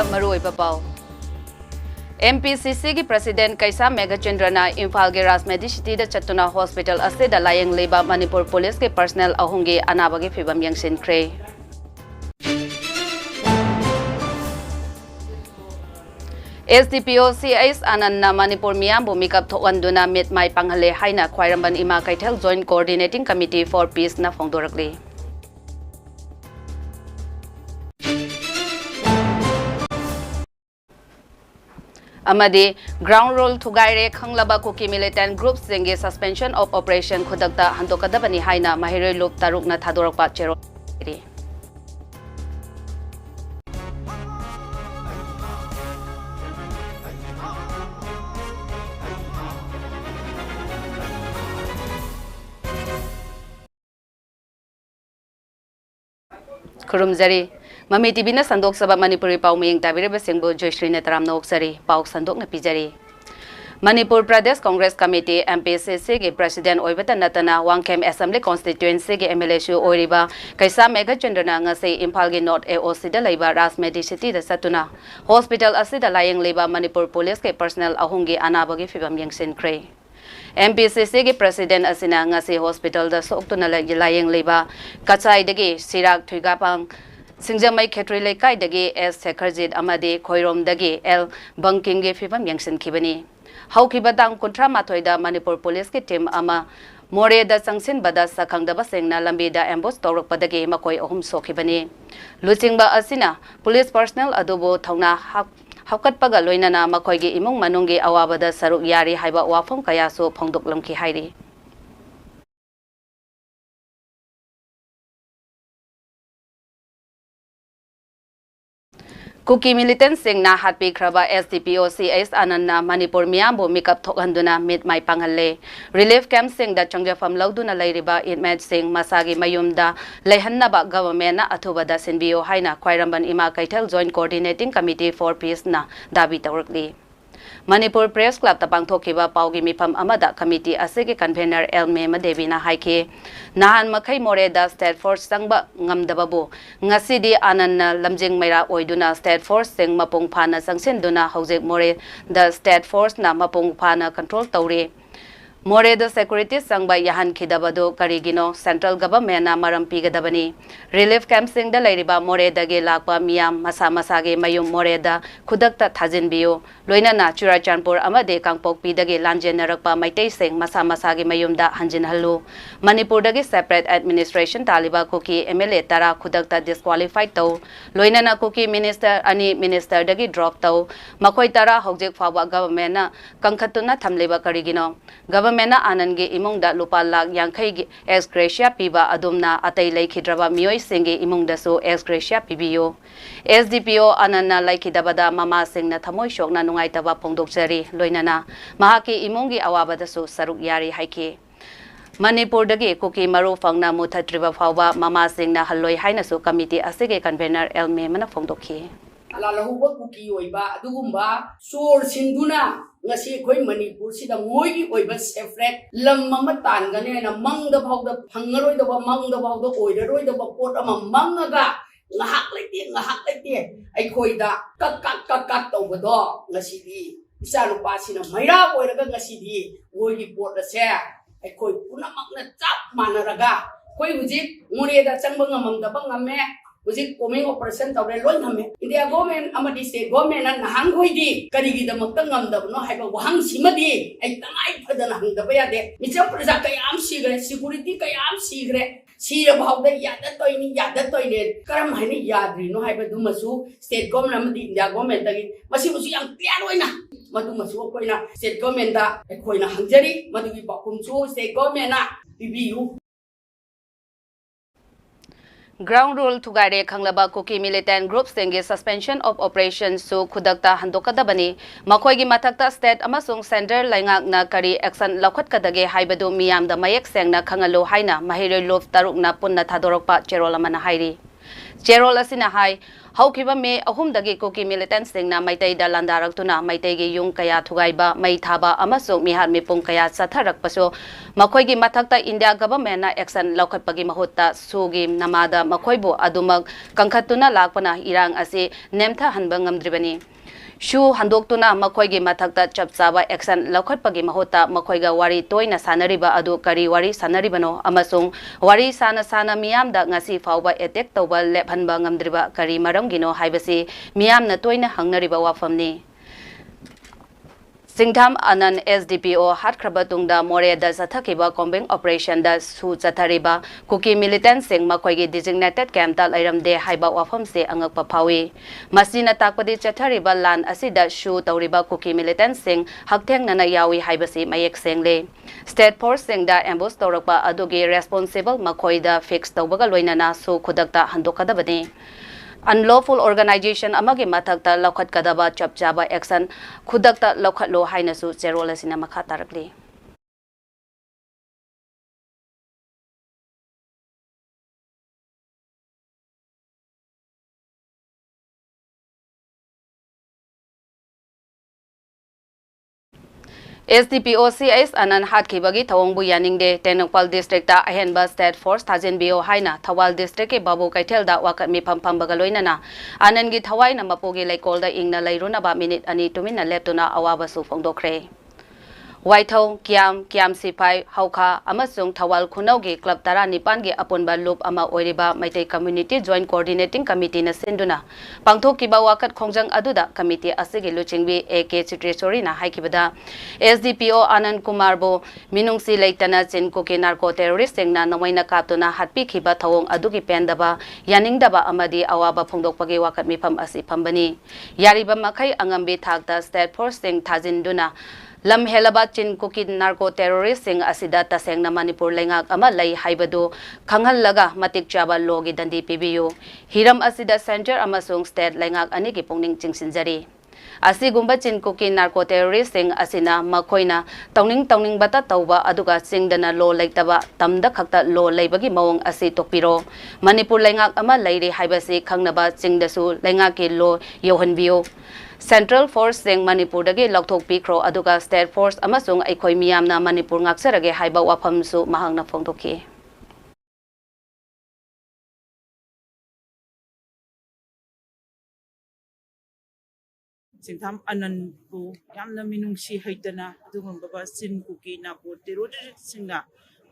Marui Papau. MPCC ki President Kaisa Megachendrana Imphal ge Rajmedhi City da Chatuna Hospital ase da layang leba Manipur Police ke personnel ahung ge anaba ge phibam yangsinkhre. SDPO CIS Ananna Manipur Miyam Bumikap Thokanduna Mit Mai Panghale Haina Khwairamban Ima Kaithel Joint Coordinating Committee for Peace na Phongdorakli. Amadi ground rule thugaire khanglaba kuki militant groups zinge suspension of operation khudakta handokadabani haina mahiroi loop taruk na thadorakpa chero. Kurumzari Mami TV na sandok sa Manipuri pau mayang tabire basingbo JOYSHREE na taram na oksari pau sandok na pijari. Manipur Pradesh Congress Committee MPCC ke President Oibata Natana Wangkem Assembly Constituency ke MLSU Oiriba Kaisa Megachendrana ngase Imphal ge North AOC da laiba Rajmedhi City da Satuna Hospital asida layang laiba Manipur Police ke personnel ahung ge anaba ge phibam yangsinkhre. MPCC ke President asina ngase hospital da soktuna layang laiba Kachai dagi Sirak Thugapang Singjamai Khetri Lekai dagi S Sekharjit amade Khoirom dagi L Banking ge phibam yangsinkhibani. Haukiba dang kontra mathoida Manipur Police ke team ama more da sangsin bada sakhangdaba sengna lambi da ambush torok padagi makoi ahum sokhibani. Luchingba asina police personnel adubo thauna Haukat paga loinana makoi ge imung manung ge awabada saruk yari haiba wafam kaya so phongdoklamki hairi. Kuki militant sing na hatpi khraba SDPO CIS Ananna Manipur Miyam Bumikap Thokhanduna Mit Mai Panghale Relief Camp sing da Changjafam Lauduna Lairiba Inmate sing Masagi Mayumda Leihannaba Government na Athubada Sinbio Haina Khwairamban Ima Kaithel Joint Coordinating Committee for Peace na dabi tawrakli. Manipur Press Club tapang thokiba paugi mifam amada committee asege convener Elme Madevina haike nahan makai more da state force sangba ngamdababu ngasidi ananna lamjing maira oiduna state force sing mapung phana sangsenduna haujek more da state force na mapung phana control tawre more the security sangba yahan khidabado karigino central government na maram pigadabani relief camp sing da lairiba more dage lakpa miyam masa masage mayum more da khudakta thajinbiyo loina na churachanpur amade kangpok pi dage lanjen narakpa maitei sing masa masage mayum da hanjin hallu manipur dage separate administration taliba kuki MLA tara khudakta disqualified taw loina na kuki minister ani minister dage drop taw makoi tara hojek fawa government na kangkhatuna thamleba karigino Government na anange imong da lupa lag yangkai ex gratia piba adumna atay laikhidraba miyoi singe imong da so ex gratia pibiyo. SDPO ananna laikhidabada mama sing na thamoy shok na nungay taba pongdokchari loinana mahaki imongi awabada so saruk yari haike. Manipur dagi kuki maru fangna muthatriba fawba mama sing na halloi haina so committee asige convener Elme mana pongdokhi. Lalahuba kuki oiba adugumba sur sinduna ngasi khoi Manipur sida moigi oiba separate lam mama tangane na mangda phawda phangaroi da mangda phawda oiraroi da pot ama mangaga ngahak laite ai khoi da kat tawbado ngasi di isa lupa sina maira oiraga ngasi di moigi pot da se ai khoi punamak na chap manaraga khoi hujik ngure da changba ngamam da ngame Uzik coming operation tawre loi ngame India government amadi state government na nahang hoi di karigi da makta ngamdab no haiba wahang simadi ai tangai phadana hangdaba yade micham praja kayam sigre security kayam sigre sira bhawda yada toini karam haini yadri no haiba dumasu state government amadi India government tagi masi musu yang clear oina madu masu koina state government da koina hangjari madu gi bakum chu state government na bibiu Ground rule thugaire khanglaba kuki militant groups senge suspension of operations so khudakta handokadabani makhoi gi mathakta state amasung center laingak na kari action lakhat kadage haibadu miyam da mayek sengna khangalo haina mahiroi lof taruk na punna thadorokpa cherolamana hairi ꯆꯦꯔꯣꯜ ꯑꯁꯤꯅ ꯍꯥꯏ ꯍꯧꯈꯤꯕ ꯃꯦ 3 cookie ꯃꯤꯂꯤꯇꯦꯟꯠꯁꯤꯡꯅ ꯃꯩꯇꯩꯗ ꯂꯥꯟꯗꯥꯔꯛꯇꯨꯅ ꯃꯩꯇꯩꯒꯤ ꯌꯨꯝ ꯀꯌꯥ ꯊꯨꯒꯥꯏꯕ ꯃꯩ ꯊꯥꯕ ꯑꯃꯁꯨꯡ ꯃꯤꯍꯥꯠ ꯃꯤꯄꯨꯡ ꯀꯌꯥ ꯆꯠꯊꯔꯛꯄꯁꯨ ꯃꯈꯣꯏꯒꯤ ꯃꯊꯛꯇ ꯏꯟꯗꯤꯌꯥ ꯒꯚꯔꯟꯃꯦꯟꯠꯅ ꯑꯦꯛꯁꯟ ꯂꯧꯈꯠꯄꯒꯤ ꯃꯍꯨꯠꯇ ꯁꯨꯒꯤ ꯅꯃꯥꯗ ꯃꯈꯣꯏꯕꯨ ꯑꯗꯨꯃꯛ ꯀꯟꯈꯠꯇꯨꯅ ꯂꯥꯛꯄꯅ ꯏꯔꯥꯡ ꯑꯁꯤ ꯅꯦꯝꯊꯍꯟꯕ ꯉꯝꯗ꯭ꯔꯤꯕꯅꯤ ꯁꯨ ꯍꯟꯗꯣꯛꯇꯨꯅ ꯃꯈꯣꯏꯒꯤ ꯃꯊꯛꯇ ꯆꯞ ꯆꯥꯕ ꯑꯦꯛꯁꯟ ꯂꯧꯈꯠꯄꯒꯤ ꯃꯍꯨꯠꯇ ꯃꯈꯣꯏꯒ ꯋꯥꯔꯤ ꯇꯣꯏꯅ ꯁꯥꯟꯅꯔꯤꯕ ꯑꯗꯨ ꯀꯔꯤ ꯋꯥꯔꯤ ꯁꯥꯟꯅꯔꯤꯕꯅꯣ ꯑꯃꯁꯨꯡ ꯋꯥꯔꯤ ꯁꯥꯅ ꯃꯤꯌꯥꯝꯗ ꯉꯁꯤ ꯐꯥꯎꯕ ꯑꯦꯇꯦꯛ ꯇꯧꯕ ꯂꯦꯞꯍꯟꯕ ꯉꯝꯗ꯭ꯔꯤꯕ ꯀꯔꯤ ꯃꯔꯝꯒꯤꯅꯣ ꯍꯥꯏꯕꯁꯤ ꯃꯤꯌꯥꯝꯅ ꯇꯣꯏꯅ ꯍꯪꯅꯔꯤꯕ ꯋꯥꯐꯝꯅꯤ ꯁꯤꯡꯊꯥꯝ ꯑꯅꯟ SDPO ꯍꯥꯠꯈ꯭ꯔꯕ ꯇꯨꯡꯗ ꯃꯣꯔꯦꯗ ꯆꯠꯊꯈꯤꯕ ꯀꯣꯝꯕꯤꯡ ꯑꯣꯄꯔꯦꯁꯟꯗ ꯁꯨ ꯆꯠꯊꯔꯤꯕ ꯀꯨꯀꯤ ꯃꯤꯂꯤꯇꯦꯟꯠꯁꯤꯡ ꯃꯈꯣꯏꯒꯤ ꯗꯤꯖꯤꯒꯅꯦꯇꯦꯗ ꯀꯦꯝꯞꯇ ꯂꯩꯔꯝꯗꯦ ꯍꯥꯏꯕ ꯋꯥꯐꯝꯁꯦ ꯑꯉꯛꯄ ꯐꯥꯎꯏ ꯃꯁꯤꯅ ꯇꯥꯛꯄꯗꯤ ꯆꯠꯊꯔꯤꯕ ꯂꯥꯟ ꯑꯁꯤꯗ ꯁꯨ ꯇꯧꯔꯤꯕ ꯀꯨꯀꯤ ꯃꯤꯂꯤꯇꯦꯟꯠꯁꯤꯡ ꯍꯛꯊꯦꯡꯅꯅ ꯌꯥꯎꯏ ꯍꯥꯏꯕꯁꯤ ꯃꯌꯦꯛ ꯁꯦꯡꯂꯦ ꯁ꯭ꯇꯦꯠ ꯐꯣꯔꯁꯁꯤꯡꯗ ꯑꯦꯝꯕꯨꯁ ꯇꯧꯔꯛꯄ ꯑꯗꯨꯒꯤ ꯔꯦꯁꯄꯣꯟꯁꯤꯕꯜ ꯃꯈꯣꯏꯗ ꯐꯤꯛꯁ ꯇꯧꯕꯒ ꯂꯣꯏꯅꯅ ꯁꯨ ꯈꯨꯗꯛꯇ ꯍꯟꯗꯣꯛꯀꯗꯕꯅꯤ unlawful organization amagi mathakta lokhatkadaba chap chaba action khudakta lokhatlo hainasu cherol asina makha tarakli SDPOCS anan hatkibagi thawongbu yaningde Tenokpal district ta ahenba state force thajinbio haina Thawal district ke babu kaithelda wakat mi phampam bagaloinana anangi thawai na mapogi laikolda ingna lairuna ba minute ani tumina leptuna awaba su phongdokre Waithau Kiam Sipai Hauka amasung Thawal Khunaugi Club Tara Nipangi apunba loop ama oiriba Maitai Community Joint Coordinating Committee na sinduna pangthokiba wakat khongjang aduda committee asigi luchingbi AK Chitresori na haikibada SDPO Anand Kumar bo minungsi leitana chin kuki narco terrorist singna namaina kaptuna hatpi khiba thawong adugi pendaba yaningdaba amadi awaba phongdokpagi wakat mifam asi phambani yariba makhai angambi thakta state force sing thajinduna lam helaba chin kuki narco terrorist sing asida taseng na Manipur lengak ama lai haibadu khanghal laga matik chaba logi dandi pibiyu hiram asida center amasung state lengak ani ki pungning chingsinjari asigumba chin kuki narco terrorist sing asina makoina tawning bata tawba aduga singdana lo leitaba tamda khakta lo leibagi mawong asi tokpiro Manipur lengak ama lairi haibasi khangnaba chingdasu lengak ki lo yohanbiyo Central Force sing Manipur dagi lokthok pikro aduga State Force amasung aikoi miyamna Manipur ngaksarage haiba wafamsu mahangna phongdoki Sintham Ananbu Yamna Minungsi Haitana Dumba Sin Kuki Napo Terrorist Singa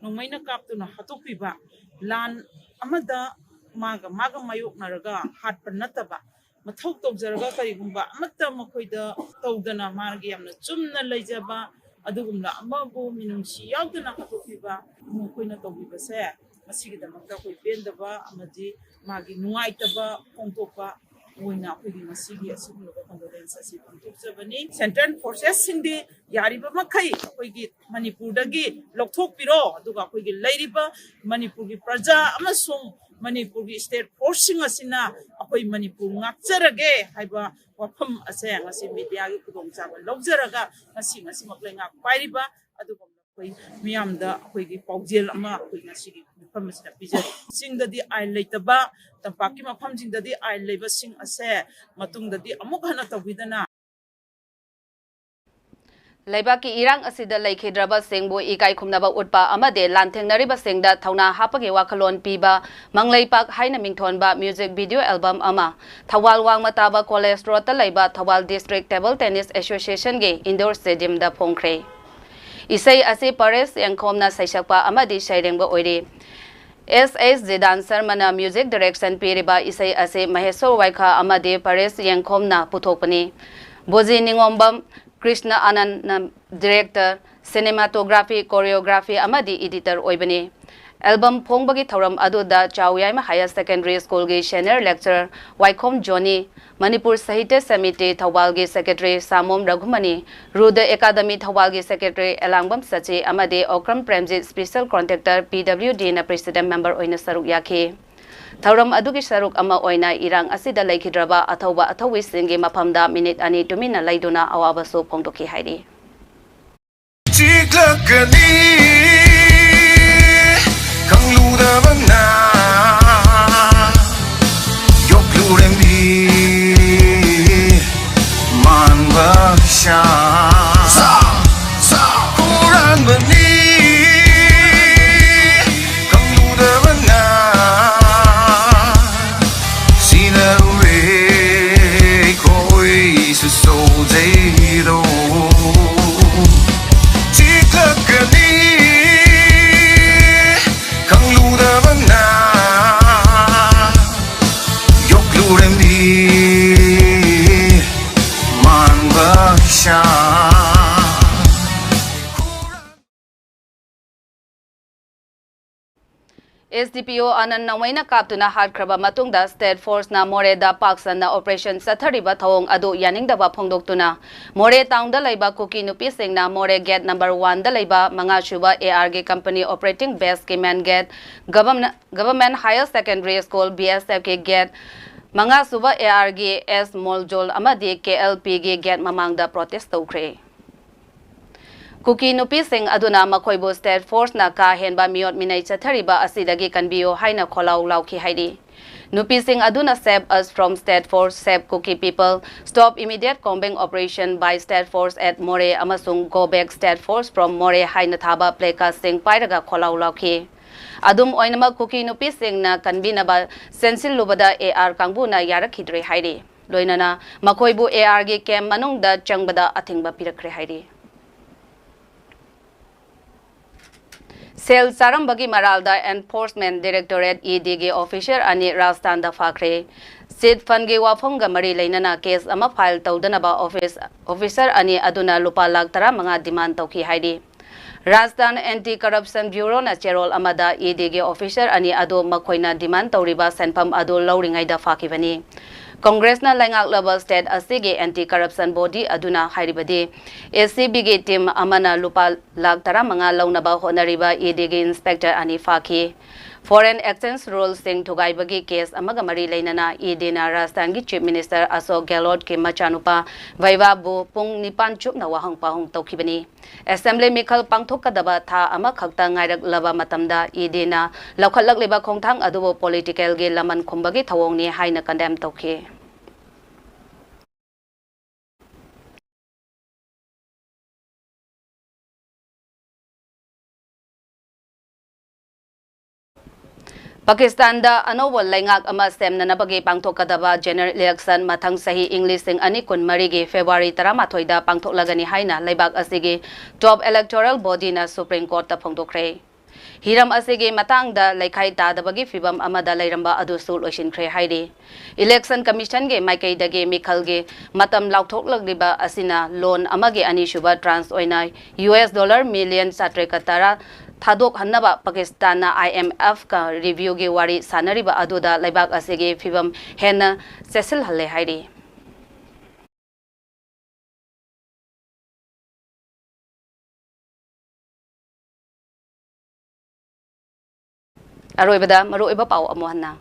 Nomaina Kaptuna Hatopiba Lan Amada Maga Mayok Naraga Hat Panataba Matok Zaraga Karigumba Mata Makoida Togana Margiam Chumna Lejaba Adugumla Amabu Minungsi Yagana Hatopiba Mokoina Tobiba Se Masigi the Makako Bendaba Amadi Magi Nuaitaba Pontopa Wina Pigi Masigi Asumba Condolence Asipani Central Forces Sindi Yariba Makai Pigi Manipur Dagi Loktok Piro Duga Pigi Ladiba Manipuri Praja Amasung Manipuri State Forcing Asina Apoy Manipur Ngakzarage Haiba Wapam Asang Asi Media Kudong Java Logzaraga Asing Asimaklenga Pariba Adugum Miamda Pigi Pogil Ama Pigi Famasina Pija Sing the I later ba Tampakima Pamjing the I labor sing a se Matung the Amukanata Vidana Laibaki irang asida laikhidraba singbu ikai khumnaba utpa amade lanthengnariba singda thauna hapagi wakalon piba manglaipak haina mingthonba music video album ama Thawal wangmataba college road ta laiba Thawal district table tennis association ge indoor stadium da phongkhre isai ase Paris yangkhomna saisakpa amadi sairengba oire SS Zidan Sarmana music direction piriba isai ase Maheswar Waikha amade Paris yangkhomna puthokpani Boji Ningombam Krishna Anand director cinematography choreography amadi editor oibani album phongbagi thoram aduda Chawyaima Higher Secondary School gi senior lecturer Waikhom Johnny Manipur Sahitya Samiti Thawal gi secretary Samom Raghumani Ruda Academy Thawal gi secretary Elangbam Sachi amadi Okram Premjit special contractor PWD na president member oina saruk yakhi Thauram adugi saruk ama oina irang asida laikhidraba athauba athawi singi maphamda minute ani tumina laiduna awaba su phongdoki hairi Chiklakani Kangluda bangna SDPO Anan Nawaina Kaptuna Hadkraba Matungda State Force na More da Paksan na Operation Sathariba Thawong Adu Yaning Daba Phongdoktuna More Town da Laiba Kuki Nupi Sing na More Gate number 1 da Laiba Manga Shuba ARG Company Operating Base ke Main Gate Government Higher Secondary School BSF ke Gate Manga Suba ARG S Moljol Amadi KLP ge Gate Mamangda Protest Tawkre Kuki Nupi Sing Aduna Makoibo State Force na ka henba miot minay chathariba asidagi kanbiyo haina kholaw lauki haidi. Nupi Sing Aduna save us from State Force, save Kuki people, stop immediate combing operation by State Force at More amasung go back State Force from More haina thaba pleka Sing pairaga kholaw lauki. Adum oinama Kuki Nupi Sing na kanbinaba sensil lubada AR kangbu na yarakhidre haidi. Loinana Makoibo AR ge kem manungda changbada athingba pirakre haidi. Sel Sarambagi Maralda Enforcement Directorate EDG officer ani Rastan da Fakre Sid Fange Wafonga Mari Lainana case ama file taudanaba officer ani aduna lupa lag tara mga demand tawki haidi Rastan Anti-Corruption Bureau na Cherol Amada EDG officer ani ado makoina demand tawriba senpam ado lawringay da fakibani Congress na Langak Level State asige anti-corruption body aduna hairibadi SCB ge team amana lupa lag tara mga lawnaba honariba EDG inspector ani faki Foreign Exchange Rules sing thugay bagi case amaga mari lainana ED na Rajasthan gi Chief Minister Ashok Gehlot ke machanupa Vaiva bu pung nipan chup na wahang pahung tawkibani Assembly Mikhal pangthok kadaba tha ama khakta ngairak laba matamda ED na laukhatlak leba khongthang adubo political ge laman khumbagi thawong ni haina condemn tawkhe Pakistan da anowal laingak ama semna nabagi pangthokadaba general election mathang sahi English sing ani kun marigi February 13 da pangthoklagani haina laibak asigi top electoral body na Supreme Court ta phongdokre Hiram asigi matang da laikhai ta dabagi fibam amada lairamba adu sul osinkhre haidi Election Commission ge maikai dage Mikhal ge matam laukthokliba asina loan amage ani shuba trans oina US dollar million satrekatara Thadok Hannaba Pakistan na IMF ka review ge wari sanariba aduda laibak asige fibam hena sesil halle haidi Aroibada maroiba pau amohanna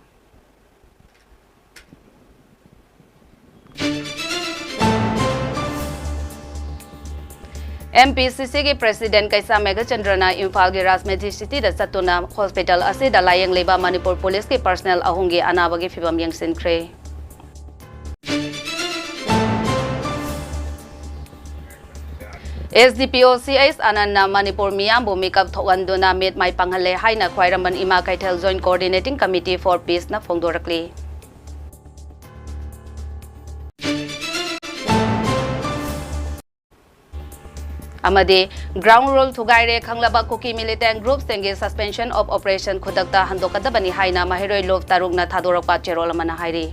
MPCC के president कैसा मेघचंद्रना इम्फाल के राजमेधी city दा सतुना hospital असे दा lying लेबा Manipur police के personal अहुंगे अनाबगे फिबम यंगसिनख्रे SDPO CIS Anana Manipur Miyambu Mikap Thawanduna Mit Mai Panghale Haina Khwairaman Ima Kaitel Joint Coordinating Committee for Peace na Phongdorakli Amade ground rule thugaire khanglaba Kuki militant groups tenge suspension of operation khudakta handokadabani haina mahiroi lov tarungna thadorakpa cherol amana hairi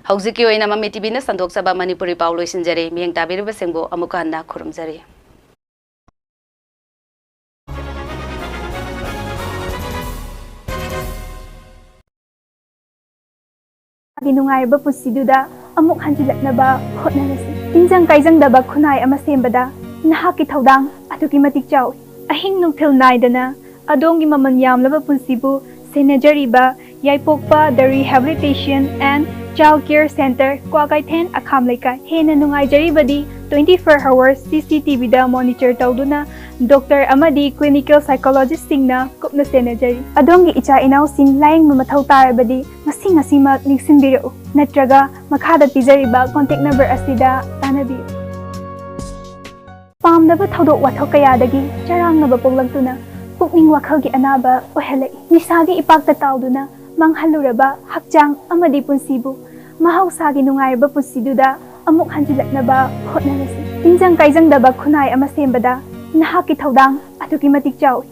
Hauziki oina Mami TV na sandok saba Manipuri Paulo Sinjare miyang tabiriba sengbo amuka handa khurumjare Ginungayba pusiduda amuk hanjilaknaba hotnarasi tinjang kaijang daba khunai ama sembada nahaki thaudang atuki matik chaw ahing nungthil naidana adongi maman yamlaba punsibu senajariba yaipokpa the rehabilitation and Child Care Center Kwagaithen Akham Laikai Hena Nungai Jaribadi 24 hours CCTV da monitor tawduna Dr. Amadi Clinical Psychologist Singna Kupna Senajari Adongi Icha Inaw Sing Laing Mamathau Tarabadi Masing Asima Ningsinbiru Natraga Makhada Pizariba contact number asida Tanabi Pamdaba Thawdok Wathok Kayadagi Charang Naba Poglagtuna Pukning Wakhagi Anaba Ohelai Nisagi Ipakta Tawduna Manghaluraba hakjang amadi punsibu mahausagi nungairba punsiduda amuk hanjilaknaba hotnarasi tinjang kaijang daba khunai ama sembada nahaki thaudang atuki matik chaw